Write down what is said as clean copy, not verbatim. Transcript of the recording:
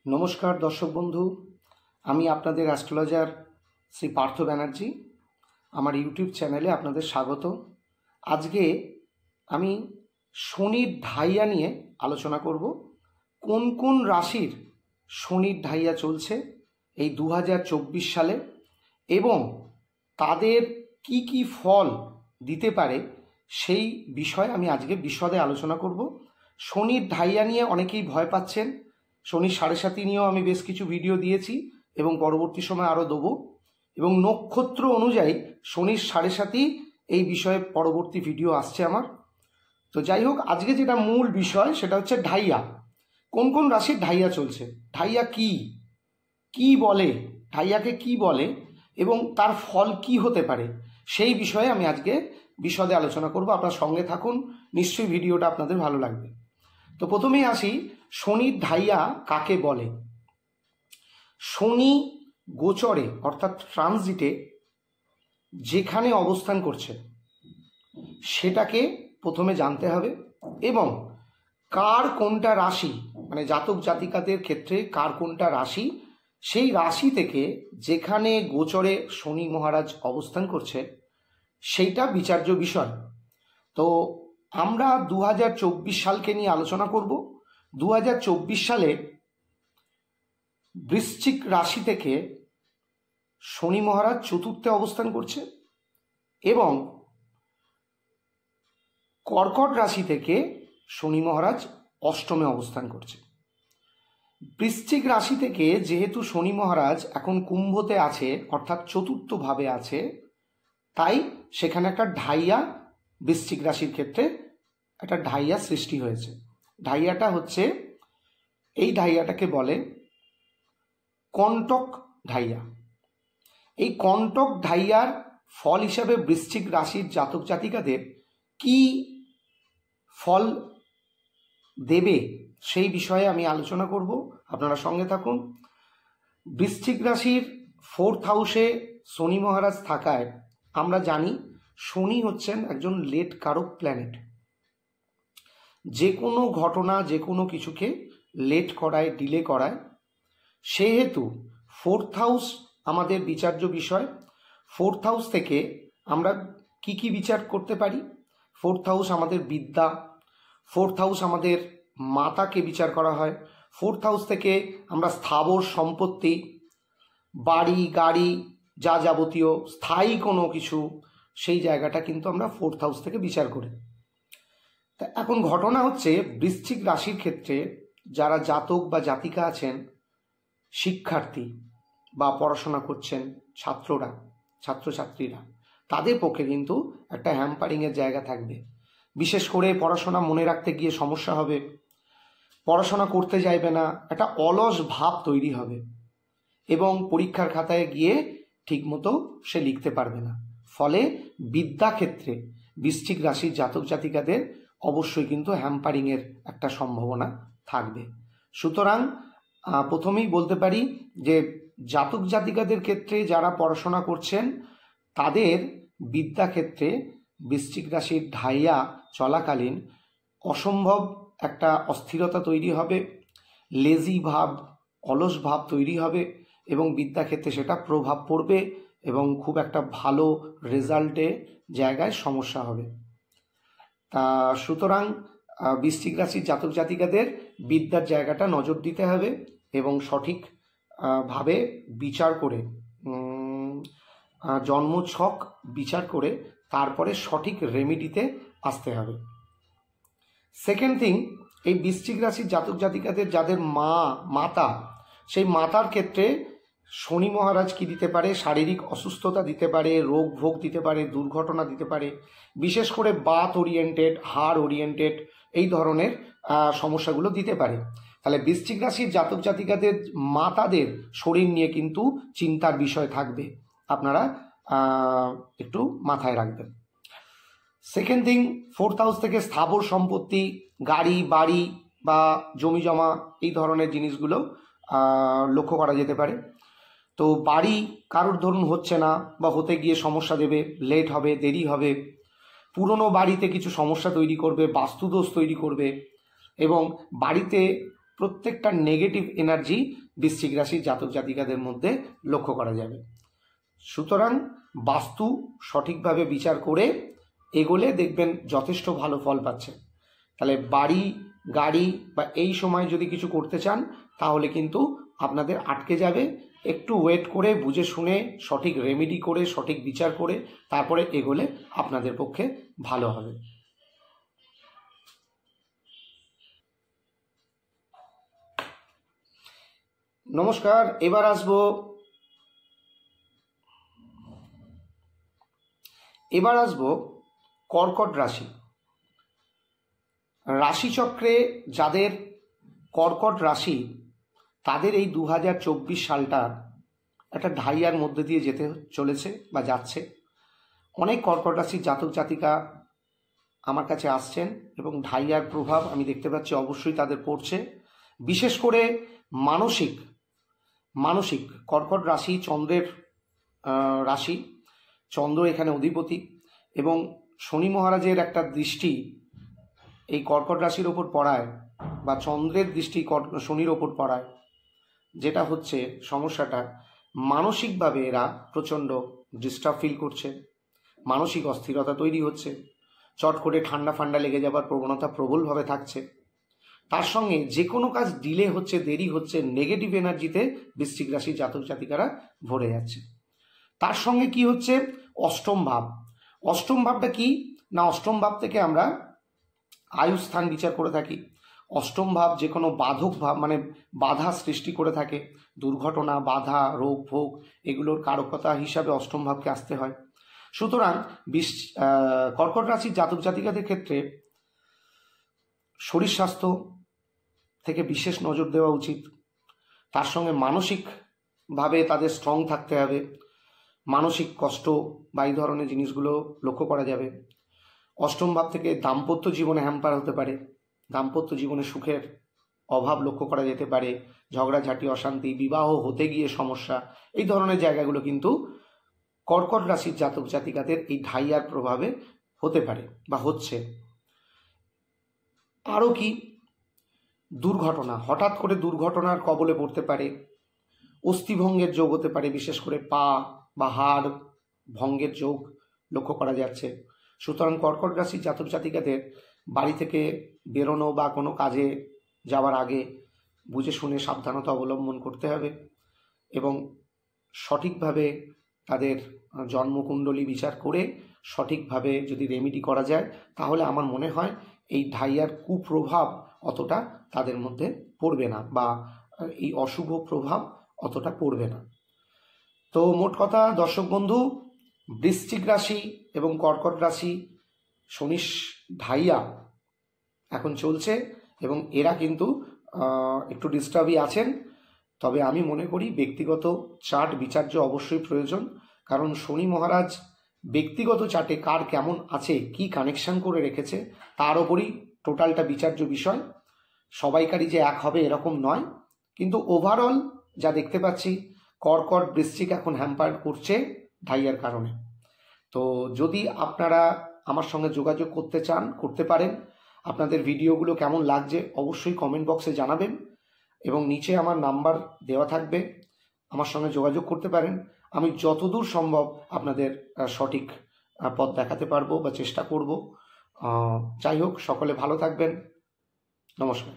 नमस्कार दर्शक बंधु आमी आपनादेर एस्ट्रोलजार श्री पार्थ बैनार्जी आमार यूट्यूब चैनेले आपनादेर स्वागत। आज के आमी शनिर ढाइया निये आलोचना करब। कोन कोन राशिर शनिर ढाइया चलछे এই 2024 সালে এবং তাদের কি ফল দিতে পারে সেই বিষয়ে আমি আজকে বিশদে আলোচনা করব। শনির ঢাইয়া নিয়ে অনেকেই ভয় পাচ্ছেন। শনির 7.5 নিয়েও আমি বেশ কিছু ভিডিও দিয়েছি এবং পরবর্তী সময় আরও দেবো, এবং নক্ষত্র অনুযায়ী শনির 7.5 এই বিষয়ে পরবর্তী ভিডিও আসছে আমার। তো যাই হোক, আজকে যেটা মূল বিষয় সেটা হচ্ছে ঢাইয়া। কোন কোন রাশির ঢাইয়া চলছে, ঢাইয়া কি বলে, ঢাইয়াকে কি বলে এবং তার ফল কি হতে পারে সেই বিষয়ে আমি আজকে বিশদে আলোচনা করব। আপনার সঙ্গে থাকুন, নিশ্চয়ই ভিডিওটা আপনাদের ভালো লাগবে। তো প্রথমেই আসি, শনির ঢাইয়া কাকে বলে। শনি গোচরে অর্থাৎ ট্রানজিটে যেখানে অবস্থান করছে সেটাকে প্রথমে জানতে হবে, এবং কার কোনটা রাশি, মানে জাতক জাতিকাদের ক্ষেত্রে কার কোনটা রাশি, সেই রাশি থেকে যেখানে গোচরে শনি মহারাজ অবস্থান করছে সেইটা বিচার্য বিষয়। তো আমরা 2024 সালকে নিয়ে আলোচনা করব। 2024 সালে বৃশ্চিক রাশি থেকে শনি মহারাজ চতুর্থে অবস্থান করছে এবং কর্কট রাশি থেকে শনি মহারাজ অষ্টমে অবস্থান করছে। বৃশ্চিক রাশি থেকে যেহেতু শনি মহারাজ এখন কুম্ভতে আছে অর্থাৎ চতুর্থ ভাবে আছে, তাই সেখানে একটা ঢাইয়া বৃশ্চিক রাশির ক্ষেত্রে একটা ঢাইয়া সৃষ্টি হয়েছে। ঢাইয়াটা হচ্ছে, এই ঢাইয়াটাকে বলে কন্টক ঢাইয়া। এই কন্টক ঢাইয়ার ফল হিসাবে বৃশ্চিক রাশির জাতক জাতিকাদের কি ফল দেবে সেই বিষয়ে আমি আলোচনা করব, আপনারা সঙ্গে থাকুন। বৃশ্চিক রাশির 4th হাউসে শনি মহারাজ থাকায় আমরা জানি শনি হচ্ছেন একজন লেট কারক প্ল্যানেট। যে কোনো ঘটনা, যে কোনো কিছুকে লেট করায়, ডিলে করায়। সেহেতু 4th হাউস আমাদের বিচার্য বিষয়। 4th হাউস থেকে আমরা কি বিচার করতে পারি। 4th হাউস আমাদের বিদ্যা, 4th হাউস আমাদের মাতাকে বিচার করা হয়। 4th হাউস থেকে আমরা স্থাবর সম্পত্তি, বাড়ি গাড়ি, যা যাবতীয় স্থায়ী কোনো কিছু, সেই জায়গাটা কিন্তু আমরা 4th হাউস থেকে বিচার করি। তা এখন ঘটনা হচ্ছে, বৃশ্চিক রাশির ক্ষেত্রে যারা জাতক বা জাতিকা আছেন, শিক্ষার্থী বা পড়াশোনা করছেন ছাত্ররা, ছাত্রছাত্রীরা, তাদের পক্ষে কিন্তু একটা হ্যাম্পারিংয়ের জায়গা থাকবে। বিশেষ করে পড়াশোনা মনে রাখতে গিয়ে সমস্যা হবে, পড়াশোনা করতে চাইবে না, একটা অলস ভাব তৈরি হবে এবং পরীক্ষার খাতায় গিয়ে ঠিকমতো সে লিখতে পারবে না। ফলে বিদ্যাক্ষেত্রে বৃশ্চিক রাশির জাতক জাতিকাদের অবশ্যই কিন্তু হ্যাম্পারিংয়ের একটা সম্ভাবনা থাকবে। সুতরাং প্রথমেই বলতে পারি যে জাতক জাতিকাদের ক্ষেত্রে যারা পড়াশোনা করছেন তাদের বিদ্যাক্ষেত্রে বৃশ্চিক রাশির ঢাইয়া চলাকালীন অসম্ভব একটা অস্থিরতা তৈরি হবে, লেজি ভাব, অলস ভাব তৈরি হবে এবং বিদ্যাক্ষেত্রে সেটা প্রভাব পড়বে এবং খুব একটা ভালো রেজাল্টে জায়গায় সমস্যা হবে। তা সুতরাং বৃশ্চিক রাশির জাতক জাতিকাদের বিদ্যার জায়গাটা নজর দিতে হবে এবং সঠিক ভাবে বিচার করে, জন্মছক বিচার করে তারপরে সঠিক রেমিডিতে আসতে হবে। সেকেন্ড থিং, এই বৃশ্চিক রাশির জাতক জাতিকাদের যাদের মাতা, সেই মাতার ক্ষেত্রে শনি মহারাজ কি দিতে পারে, শারীরিক অসুস্থতা দিতে পারে, রোগ ভোগ দিতে পারে, দুর্ঘটনা দিতে পারে। বিশেষ করে বাত ওরিয়েন্টেড, হাড় ওরিয়েন্টেড এই ধরনের সমস্যাগুলো দিতে পারে। তাহলে বৃশ্চিক রাশির জাতক জাতিকাদের মাতাদের শরীর নিয়ে কিন্তু চিন্তার বিষয় থাকবে, আপনারা একটু মাথায় রাখবেন। সেকেন্ড থিং, 4th হাউস থেকে স্থাবর সম্পত্তি, গাড়ি বাড়ি বা জমি জমা এই ধরনের জিনিসগুলো লক্ষ্য করা যেতে পারে। তো বাড়ি কারোর ধরুন হচ্ছে না বা হতে গিয়ে সমস্যা দেবে, লেট হবে, দেরি হবে, পুরনো বাড়িতে কিছু সমস্যা তৈরি করবে, বাস্তুদোষ তৈরি করবে এবং বাড়িতে প্রত্যেকটা নেগেটিভ এনার্জি বৃশ্চিক রাশির জাতক জাতিকাদের মধ্যে লক্ষ্য করা যাবে। সুতরাং বাস্তু সঠিকভাবে বিচার করে এগোলে দেখবেন যথেষ্ট ভালো ফল পাচ্ছেন। তাহলে বাড়ি গাড়ি বা এই সময় যদি কিছু করতে চান তাহলে কিন্তু আপনাদের আটকে যাবে। একটু ওয়েট করে বুঝে শুনে সঠিক রেমেডি করে সঠিক বিচার করে তারপরে এগোলে আপনাদের পক্ষে ভালো হবে। নমস্কার, এবার আসবো কর্কট রাশি। রাশিচক্রে যাদের কর্কট রাশি তাদের এই 2024 সালটা একটা ঢাইয়ার মধ্যে দিয়ে যেতে চলেছে বা যাচ্ছে। অনেক কর্কট রাশির জাতক জাতিকা আমার কাছে আসছেন এবং ঢাইয়ার প্রভাব আমি দেখতে পাচ্ছি অবশ্যই তাদের পড়ছে। বিশেষ করে মানসিক কর্কট রাশি চন্দ্রের রাশি, চন্দ্র এখানে অধিপতি এবং শনি মহারাজের একটা দৃষ্টি এই কর্কট রাশির ওপর পড়ায় বা চন্দ্রের দৃষ্টি শনির ওপর পড়ায়, যেটা হচ্ছে সমস্যাটা মানসিকভাবে এরা প্রচণ্ড ডিস্টার্ব ফিল করছে, মানসিক অস্থিরতা তৈরি হচ্ছে, চট করে ঠান্ডা ফান্ডা লেগে যাবার প্রবণতা প্রবলভাবে থাকছে। তার সঙ্গে যে কোনো কাজ ডিলে হচ্ছে, দেরি হচ্ছে, নেগেটিভ এনার্জিতে বৃশ্চিক রাশির জাতক জাতিকারা ভরে যাচ্ছে। তার সঙ্গে কি হচ্ছে, অষ্টম ভাবটা কি না, অষ্টম ভাব থেকে আমরা আয়ুস্থান বিচার করে থাকি। অষ্টম ভাব যে কোনো বাধক ভাব, মানে বাধা সৃষ্টি করে থাকে, দুর্ঘটনা, বাধা, রোগ ভোগ এগুলোর কারকতা হিসাবে অষ্টম ভাবকে আসতে হয়। সুতরাং কর্কট রাশির জাতক জাতিকাদের ক্ষেত্রে শরীর স্বাস্থ্য থেকে বিশেষ নজর দেওয়া উচিত। তার সঙ্গে মানসিকভাবে তাদের স্ট্রং থাকতে হবে। মানসিক কষ্ট বা এই ধরনের জিনিসগুলো লক্ষ্য করা যাবে। অষ্টম ভাব থেকে দাম্পত্য জীবনে হ্যাম্পার হতে পারে, দাম্পত্য জীবনে সুখের অভাব লক্ষ্য করা যেতে পারে, ঝগড়াঝাটি, অশান্তি, বিবাহ হতে গিয়ে সমস্যা, এই ধরনের জায়গাগুলো কিন্তু কর্কট রাশির জাতক জাতিকাদের এই ঢাইয়ার প্রভাবে হতে পারে বা হচ্ছে। আরও কি, দুর্ঘটনা, হঠাৎ করে দুর্ঘটনার কবলে পড়তে পারে, অস্থিভঙ্গের যোগ হতে পারে, বিশেষ করে পা বা হাড় ভঙ্গের যোগ লক্ষ্য করা যাচ্ছে। সুতরাং কর্কট রাশির জাতক জাতিকাদের বাড়ি থেকে বেরোনো বা কোনো কাজে যাওয়ার আগে বুঝে শুনে সাবধানতা অবলম্বন করতে হবে এবং সঠিকভাবে তাদের জন্মকুণ্ডলী বিচার করে সঠিকভাবে যদি রেমেডি করা যায় তাহলে আমার মনে হয় এই ঢাইয়ার কুপ্রভাব অতটা তাদের মধ্যে পড়বে না বা এই অশুভ প্রভাব অতটা পড়বে না। তো মোট কথা দর্শক বন্ধু, বৃশ্চিক রাশি এবং কর্কট রাশি শনির ঢাইয়া এখন চলছে এবং এরা কিন্তু একটু ডিস্টার্বই আছেন। তবে আমি মনে করি ব্যক্তিগত চার্ট বিচার্য অবশ্যই প্রয়োজন, কারণ শনি মহারাজ ব্যক্তিগত চার্টে কার কেমন আছে, কি কানেকশন করে রেখেছে তার ওপরই টোটালটা বিচার্য বিষয়। সবাইকারই যে এক হবে এরকম নয়, কিন্তু ওভারঅল যা দেখতে পাচ্ছি কর্কট বৃশ্চিক এখন হ্যাম্পার করছে ঢাইয়ার কারণে। তো যদি আপনারা আমার সঙ্গে যোগাযোগ করতে চান করতে পারেন। আপনাদের ভিডিওগুলো কেমন লাগছে অবশ্যই কমেন্ট বক্সে জানাবেন এবং নিচে আমার নাম্বার দেওয়া থাকবে, আমার সঙ্গে যোগাযোগ করতে পারেন। আমি যতদূর সম্ভব আপনাদের সঠিক পথ দেখাতে পারবো বা চেষ্টা করব। যাই হোক, সকলে ভালো থাকবেন। নমস্কার।